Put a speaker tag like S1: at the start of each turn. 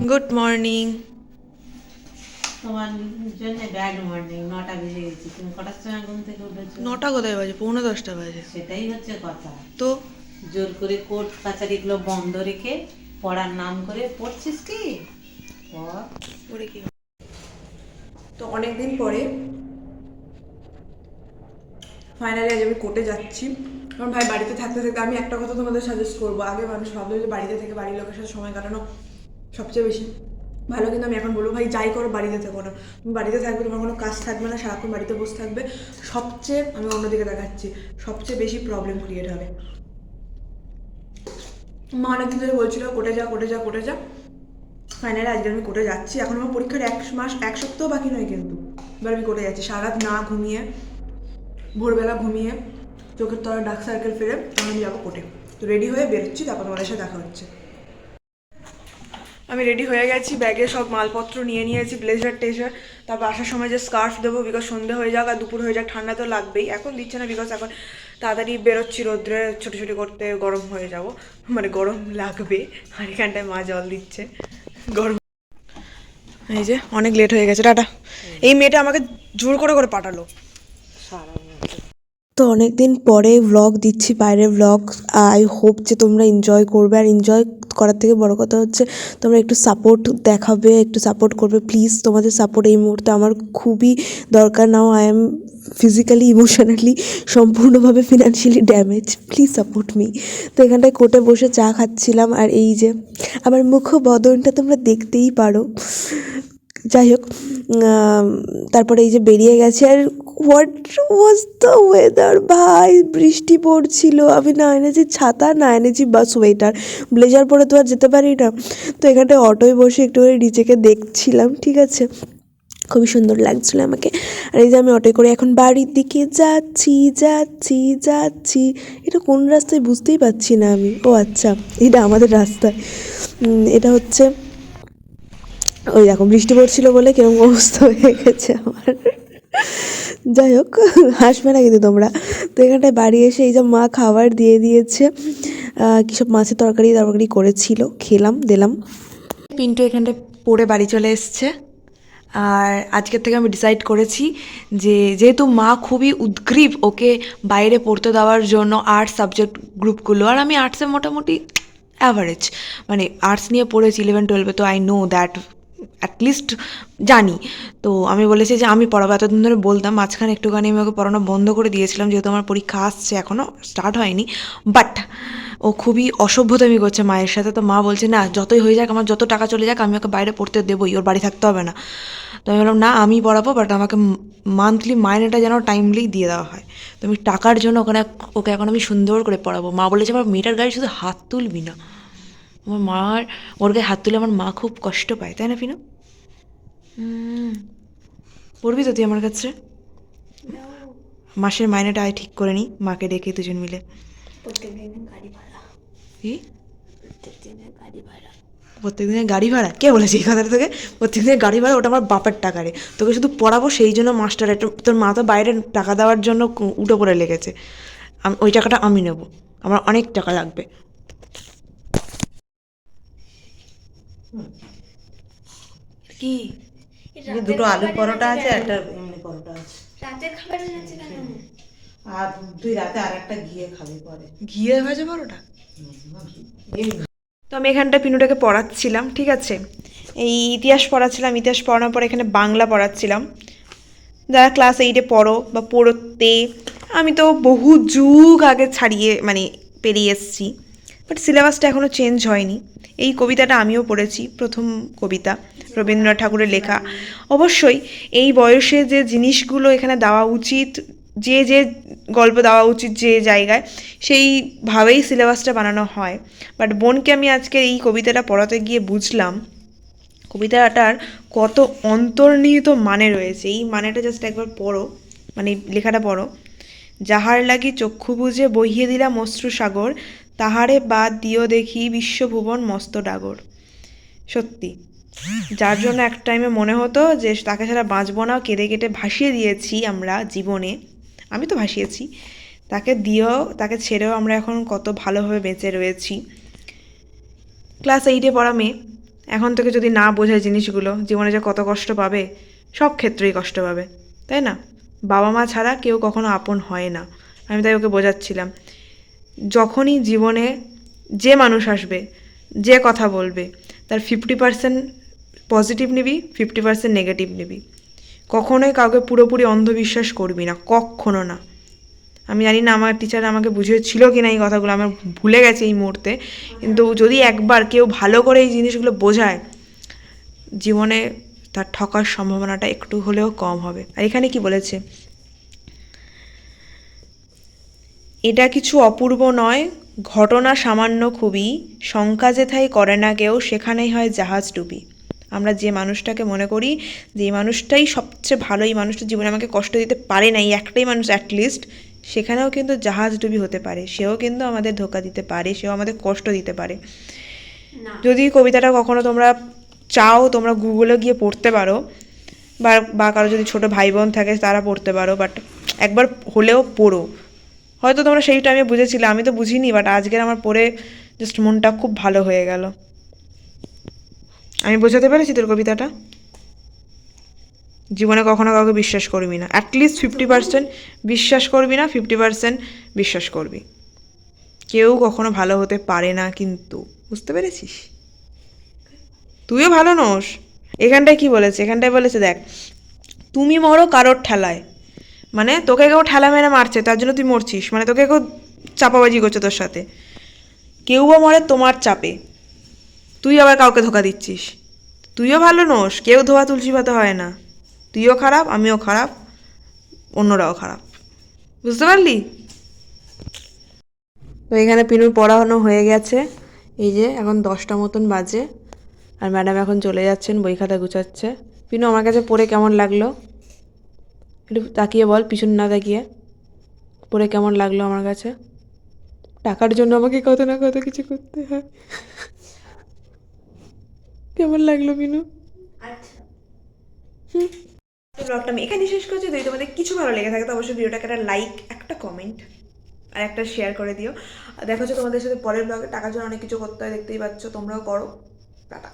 S1: Good morning.
S2: তোমার জন্য bad morning. 9টা বেজে গেছে, তুমি কটার সময় ঘুম থেকে উঠেছো?
S1: 9টা কোথায় বাজে? 9:45 বাজে।
S2: সেটাই হচ্ছে কথা।
S1: তো
S2: জোর করে কোর্ট কাছারিগুলো বন্ধ রেখে পড়ার নাম করে পড়ছিস কি? পড়।
S1: ওরে কি, তো অনেকদিন পরে ফাইনালি আজ আমি কোর্টে যাচ্ছি। কারণ ভাই বাড়িতে থাকতে থাকতে আমি একটা কথা তোমাদের সাজেস্ট করবো, আগে মানুষ ভাবলো যে বাড়িতে থেকে বাড়ির লোকের সাথে সময় কাটানো সবচেয়ে বেশি ভালো, কিন্তু আমি এখন বলবো ভাই যাই করো বাড়িতে থেকো না। তুমি বাড়িতে থাকবে, তোমার কোনো কাজ থাকবে না, সারাক্ষণ বাড়িতে বসে থাকবে, সবচেয়ে আমি অন্যদিকে দেখাচ্ছি সবচেয়ে বেশি প্রবলেম ক্রিয়েট হবে। মা অনেকদিন ধরে বলছিল কোর্টে যা কোর্টে যা কোর্টে যা, ফাইনালি আজকে আমি কোর্টে যাচ্ছি। এখন আমার পরীক্ষার 1 মাস 1 সপ্তাহ বাকি নয়, কিন্তু এবার আমি কোর্টে যাচ্ছি। সারা রাত না ঘুমিয়ে, ভোরবেলা ঘুমিয়ে চোখের তলায় ডার্ক সার্কেল ফেলে আমি যাবো কোর্টে। তো রেডি হয়ে বেরোচ্ছি, তারপর তোমাদের সাথে দেখা হচ্ছে। আমি রেডি হয়ে গেছি, ব্যাগে সব মালপত্র নিয়ে নিয়েছি, ব্লেজার টেজার। তারপর আসার সময় যে স্কার্ফ দেবো, বিকজ সন্ধে হয়ে যাক আর দুপুর হয়ে যাক, ঠান্ডা তো লাগবেই। এখন দিচ্ছে না বিকজ এখন তাড়াতাড়ি বেরোচ্ছি, রোদ্রে ছোটো করতে গরম হয়ে যাব, মানে গরম লাগবে। আর এখানটায় মা জল দিচ্ছে, গরম। এই যে অনেক লেট হয়ে গেছে, টাটা। এই মেয়েটা আমাকে জোর করে করে পাঠালো। তো অনেক দিন পরে ভ্লগ দিচ্ছি, বাইরের ভ্লগ। আই হোপ যে তোমরা এনজয় করবে, আর এনজয় করার থেকে বড় কথা হচ্ছে তোমরা একটু সাপোর্ট দেখাবে, একটু সাপোর্ট করবে প্লিজ। তোমাদের সাপোর্ট এই মুহূর্তে আমার খুবই দরকার। Now I am physically, emotionally, সম্পূর্ণভাবে financially damage. Please support me. তো এখানটায় কোর্টে বসে চা খাচ্ছিলাম, আর এই যে আমার মুখবদনটা তোমরা দেখতেই পারো। যাই হোক, তারপরে এই যে বেরিয়ে গেছে। আর হোয়াট ওয়াজ দ্য ওয়েদার ভাই, বৃষ্টি পড়ছিল। আমি না এনেছি ছাতা, না এনেছি বা সোয়েটার, ব্লেজার পরে তো আর যেতে পারি না। তো এখানটায় অটোয় বসে একটুখানি নিচেকে দেখছিলাম, ঠিক আছে, খুবই সুন্দর লাগছিলো আমাকে। আর এই যে আমি অটোয় করে এখন বাড়ির দিকে যাচ্ছি যাচ্ছি যাচ্ছি। এটা কোন রাস্তায় বুঝতেই পারছি না আমি। ও আচ্ছা, এটা আমাদের রাস্তায়। এটা হচ্ছে, ওই দেখো বৃষ্টি পড়ছিল বলে কিরকম অবস্থা হয়ে গেছে আমার। যাই হোক, হাসবে না কিন্তু তোমরা। তো এখানটায় বাড়ি এসে এই যে মা খাবার দিয়ে দিয়েছে, কী সব মাছের তরকারি করেছিল, খেলাম দিলাম। পিন্টু এখানটায় পড়ে বাড়ি চলে এসছে। আর আজকের থেকে আমি ডিসাইড করেছি যে যেহেতু মা খুবই উদ্গ্রীব ওকে বাইরে পড়তে দেওয়ার জন্য আর্টস সাবজেক্ট গ্রুপগুলো, আর আমি আর্টসে মোটামুটি অ্যাভারেজ, মানে আর্টস নিয়ে পড়েছি 11-12-এ, তো আই নো দ্যাট, অ্যাটলিস্ট জানি। তো আমি বলেছি যে আমি পড়াবো। এতদিন ধরে বলতাম, মাঝখানে একটুখানি আমি ওকে পড়ানো বন্ধ করে দিয়েছিলাম, যেহেতু আমার পরীক্ষা আসছে, এখনও স্টার্ট হয়নি। বাট ও খুবই অসভ্যতামি করছে মায়ের সাথে। তো মা বলছে না, যতই হয়ে যাক, আমার যত টাকা চলে যাক, আমি ওকে বাইরে পড়তে দেবোই, ওর বাড়ি থাকতে হবে না। তো আমি বললাম না, আমি পড়াবো, বাট আমাকে মান্থলি মাইনেটা যেন টাইমলি দিয়ে দেওয়া হয়। তো আমি টাকার জন্য ওকে এখন আমি সুন্দর করে পড়াবো। মা বলেছে আমার মেয়েটার গায়ে শুধু হাত তুলবি না। আমার মার ওর গায়ে হাত তুলে আমার মা খুব কষ্ট পায়, তাই না ফিনা? পড়বি তো তুই আমার কাছে? মাসের মাইনেটা আয় ঠিক করে নি, মাকে ডেকে দুজন মিলে। কি প্রত্যেকদিনের গাড়ি ভাড়া? কে বলেছে এই কথাটা তোকে? প্রত্যেকদিনের গাড়ি ভাড়া ওটা আমার বাপের টাকা রে। তোকে শুধু পড়াবো সেই জন্য মাস্টার, তোর মা তো বাইরে টাকা দেওয়ার জন্য উঠে পড়ে লেগেছে। ওই টাকাটা আমি নেবো, আমার অনেক টাকা লাগবে। কি
S2: দুটো আলু পরোটা আছে, একটা এমনি পরোটা আছে।
S3: রাতের খাবার আছে কেন?
S2: আর তুই রাতে আর একটা ঘিয়ে খাবি পরে।
S1: ঘিয়ে ভাজা পরোটা? তো আমি এখানটা পিনুটাকে পড়াচ্ছিলাম, ঠিক আছে, এই ইতিহাস পড়াচ্ছিলাম। ইতিহাস পড়ানোর পর এখানে বাংলা পড়াচ্ছিলাম। যারা ক্লাস 8-এ পড়ো বা পড়তে, আমি তো বহু যুগ আগে ছাড়িয়ে মানে পেরিয়ে এসেছি, বাট সিলেবাসটা এখনও চেঞ্জ হয়নি। এই কবিতাটা আমিও পড়েছি, প্রথম কবিতা, রবীন্দ্রনাথ ঠাকুরের লেখা। অবশ্যই এই বয়সে যে জিনিসগুলো এখানে দেওয়া উচিত, যে যে গল্প দেওয়া উচিত যে জায়গায়, সেইভাবেই সিলেবাসটা বানানো হয়। বাট বোনকে আমি আজকে এই কবিতাটা পড়াতে গিয়ে বুঝলাম কবিতাটার কত অন্তর্নিহিত মানে রয়েছে। এই মানেটা জাস্ট একবার পড়ো, মানে লেখাটা পড়ো। যাহার লাগি চক্ষু বুঝে বহিয়ে দিলাম অশ্রু সাগর, তাহারে বাদ দিও দেখি বিশ্বভুবন মস্ত ডাগর। সত্যি, যার জন্য এক টাইমে মনে হতো যে তাকে ছাড়া বাঁচবো না, কেঁদে কেটে ভাসিয়ে দিয়েছি আমরা জীবনে, আমি তো ভাসিয়েছি, তাকে ছেড়েও আমরা এখন কত ভালোভাবে বেঁচে রয়েছি। ক্লাস 8-এ পড়া মেয়ে
S3: এখন থেকে যদি না বোঝায় জিনিসগুলো, জীবনে যে কত কষ্ট পাবে, সব ক্ষেত্রেই কষ্ট পাবে, তাই না? বাবা মা ছাড়া কেউ কখনো আপন হয় না। আমি তাই ওকে বোঝাচ্ছিলাম, যখনই জীবনে যে মানুষ আসবে, যে কথা বলবে, তার 50% পজিটিভ নিবি, 50% নেগেটিভ নিবি। কখনোই কাউকে পুরোপুরি অন্ধবিশ্বাস করবি না, কখনো না। আমি জানি না আমার টিচার আমাকে বুঝিয়েছিল কি না এই কথাগুলো, আমার ভুলে গেছে এই মুহূর্তে, কিন্তু যদি একবার কেউ ভালো করে এই জিনিসগুলো বোঝায়, জীবনে তার ঠকার সম্ভাবনাটা একটু হলেও কম হবে। আর এখানে কি বলেছে, এটা কিছু অপূর্ব নয়, ঘটনা সামান্য খুবই, শঙ্কা যেথায় করে না কেউ, সেখানেই হয় জাহাজ ডুবি। আমরা যে মানুষটাকে মনে করি যে এই মানুষটাই সবচেয়ে ভালো, এই মানুষটা জীবনে আমাকে কষ্ট দিতে পারে না, এই একটাই মানুষ অ্যাটলিস্ট, সেখানেও কিন্তু জাহাজ ডুবি হতে পারে। সেও কিন্তু আমাদের ধোকা দিতে পারে, সেও আমাদের কষ্ট দিতে পারে। যদি কবিতাটা কখনো তোমরা চাও, তোমরা গুগলে গিয়ে পড়তে পারো, বা কারো যদি ছোটো ভাই বোন থাকে তারা পড়তে পারো, বাট একবার হলেও পড়ো। হয়তো তোমরা সেই টাইমে বুঝেছিলে, আমি তো বুঝিনি, বাট আজকের আমার পড়ে জাস্ট মনটা খুব ভালো হয়ে গেল। আমি বোঝাতে পেরেছি তোর কবিতাটা? জীবনে কখনো কাউকে বিশ্বাস করবি না, অ্যাটলিস্ট 50% বিশ্বাস করবি না, 50% বিশ্বাস করবি। কেউ কখনো ভালো হতে পারে না কিন্তু, বুঝতে পেরেছিস? তুইও ভালো নোস। এখানটায় কি বলেছে, এখানটায় বলেছে দেখ, তুমি মরো কারোর ঠেলায়, মানে তোকে কেউ ঠেলা মেরে মারছে তার জন্য তুই মরছিস, মানে তোকে কেউ চাপাবাজি করছে তোর সাথে। কেউ বা মরে তোমার চাপে, তুই আবার কাউকে ধোকা দিচ্ছিস। তুইও ভালো নোস, কেউ ধোয়া তুলসী পাতা হয় না। তুইও খারাপ, আমিও খারাপ, অন্যরাও খারাপ। বুঝতে পারলি? তো এখানে পিনুর পড়ানো হয়ে গেছে, এই যে এখন 10টা মতন বাজে, আর ম্যাডাম এখন চলে যাচ্ছেন, বই খাতা গুছাচ্ছে। পিনু, আমার কাছে পড়ে কেমন লাগলো একটু তাকিয়ে বল, পিছন না তাকিয়ে। পড়ে কেমন লাগলো আমার কাছে? টাকার জন্য আমাকে কত না কত কিছু করতে হয়। কেমন লাগলো পিনু? ব্লগটা আমি এখানে শেষ করছি। যদি তোমাদের কিছু ভালো লেগে থাকে তো অবশ্যই ভিডিওটাকে একটা লাইক, একটা কমেন্ট আর একটা শেয়ার করে দিও। দেখা হচ্ছে তোমাদের সাথে পরের ব্লগে। টাকার জন্য অনেক কিছু করতে হয়, দেখতেই পাচ্ছ, তোমরাও করো। টাটা।